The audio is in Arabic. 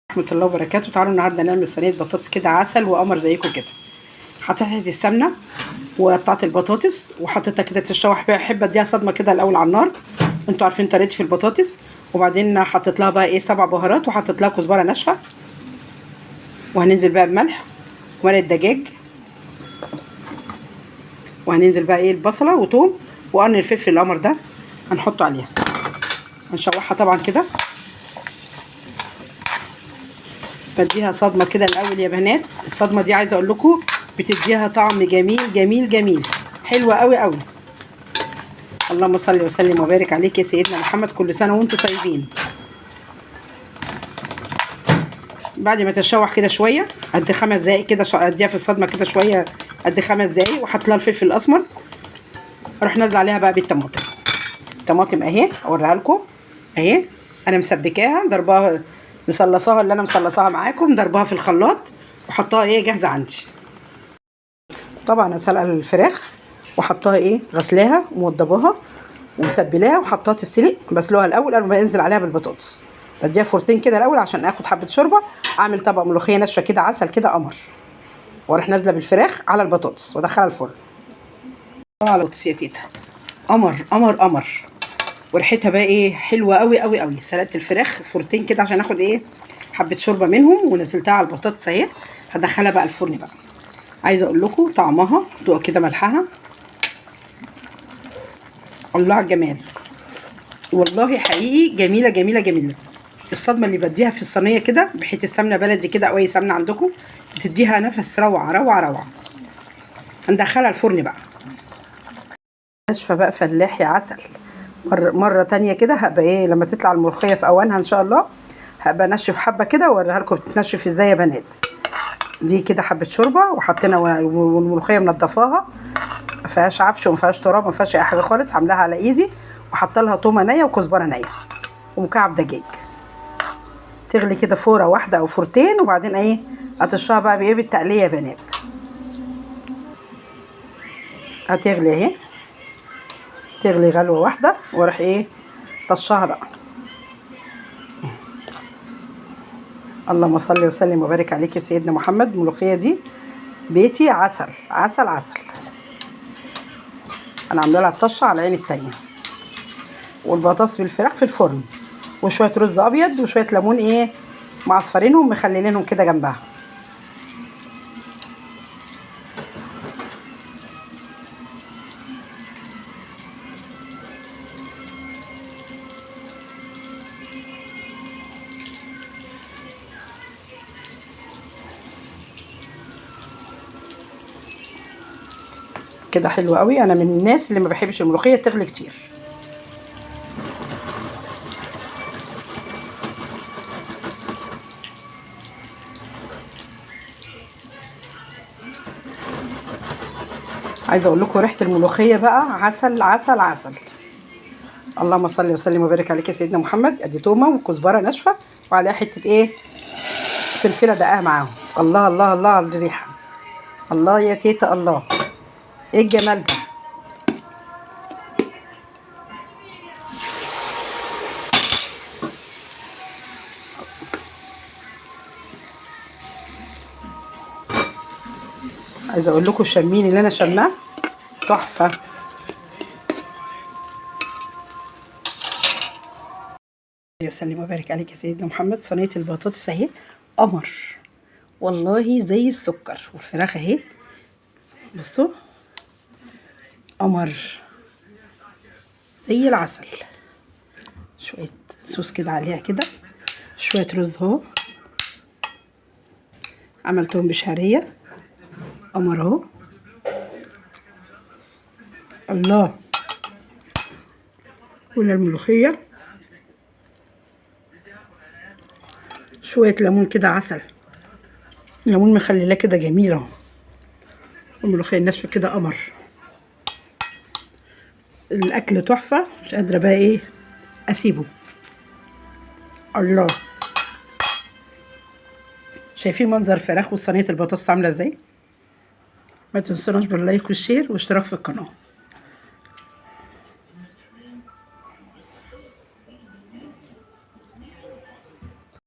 ورحمة الله وبركاته. تعالوا النهارده نعمل صينية بطاطس كده عسل وقمر زيكم كده. حطيت السمنة وقطعت البطاطس وحطيتها كده تتشوح. بحب اديها صدمة كده الاول على النار، انتوا عارفين طريقتي في البطاطس. وبعدين حطيت لها بقى ايه 7 بهارات، وحطيت لها كزبرة ناشفة، وهننزل بقى بملح ومرق دجاج، وهننزل بقى ايه البصلة وتوم وقرن الفلفل القمر ده هنحطه عليها. هنشوحها طبعا كده، بديها صدمه كده الاول يا بنات. الصدمه دي عايزه اقول لكم بتديها طعم جميل جميل جميل، حلوه قوي قوي. اللهم صل وسلم وبارك عليك يا سيدنا محمد، كل سنه وانتم طيبين. بعد ما تشوح كده شويه قد 5 دقايق كده، اديها في الصدمه كده شويه قد 5 دقايق، واحط لها الفلفل الاسمر. اروح نازله عليها بقى بالطماطم. الطماطم اهي اوريها لكم اهي، انا مسبكاها ضرباها، مصلصاها اللي انا مصلصاها معاكم، ضربها في الخلاط وحطها ايه جاهزه عندي. طبعا انا سلقه الفراخ وحطها ايه غسلاها وموضباها ومتبلاها وحطها تتسلق، بسلقها الاول قبل ما انزل عليها بالبطاطس. بديها فرتين كده الاول عشان اخد حبه شوربه، اعمل طبق ملوخيه ناشفه كده عسل كده قمر، واروح نازله بالفراخ على البطاطس وادخلها الفرن. على البطاطس يا تيتا، قمر قمر قمر، وريحتها بقى ايه حلوه قوي قوي قوي. سلقت الفراخ فرتين كده عشان اخد ايه حبه شوربه منهم، ونزلتها على البطاطس اهي. هدخلها بقى الفرن بقى. عايزه اقول لكم طعمها دوق كده ملحها، الله على الجمال، والله حقيقي جميله جميله جميله. الصدمه اللي بديها في الصينيه كده بحيث السمنه بلدي كده او اي سمنه عندكم بتديها نفس روعه روعه روعه. هندخلها الفرن بقى ناشفه بقى فلاحي عسل. مرة تانية كده هبقى ايه لما تطلع الملوخية في اوانها ان شاء الله هبقى انشف حبة كده واوريها لكم بتتنشف ازاي يا بنات. دي كده حبة شوربة وحطينا، والملوخية منضفاها ما فيهاش عفش وما فيهاش تراب، ما فيهاش اي حاجة خالص، عاملاها على ايدي. وحط لها تومة نية وكزبرة نية ومكعب دجاج. تغلي كده فورة واحدة او فورتين، وبعدين ايه هتشرها بقى بايه بالتقلية يا بنات. هتغلي اهي، تغلي غلوة واحدة واروح ايه طشها بقى. اللهم صل وسلم وبارك عليك يا سيدنا محمد. الملوخيه دي بيتي عسل عسل عسل. انا عامله لها الطشه على العين التانية، والبطاطس بالفراخ في الفرن، وشويه رز ابيض وشويه ليمون ايه معصفرينهم مخلينهم كده جنبها. كده حلو قوي. انا من الناس اللي ما بحبش الملوخيه تغلي كتير. عايزه اقول لكم ريحه الملوخيه بقى عسل عسل عسل. اللهم صل وسلم وبارك عليك يا سيدنا محمد. ادي تومه وكزبره ناشفه وعليها حته ايه فلفله دقاها معاهم. الله الله الله على الريحه، الله يا تيتا الله، ايه الجمال ده. عايزه اقول لكم الشمين اللي انا شماه تحفه. وسلم وبارك عليك يا سيدنا محمد. صينيه البطاطس اهي قمر والله زي السكر، والفراخ اهي بصوا قمر زي العسل. شويه صوص كده عليها كده، شويه رز اهو عملتهم بشعريه قمر اهو. الله، ولا الملوخيه شويه ليمون كده عسل، ليمون مخللاه كده جميل اهو. الملوخيه الناشفه كده قمر. الاكل تحفه، مش قادره بقى ايه اسيبه. الله، شايفين منظر فراخ وصينيه البطاطس عامله ازاي؟ ما تنسوناش باللايك والشير واشتراك في القناه.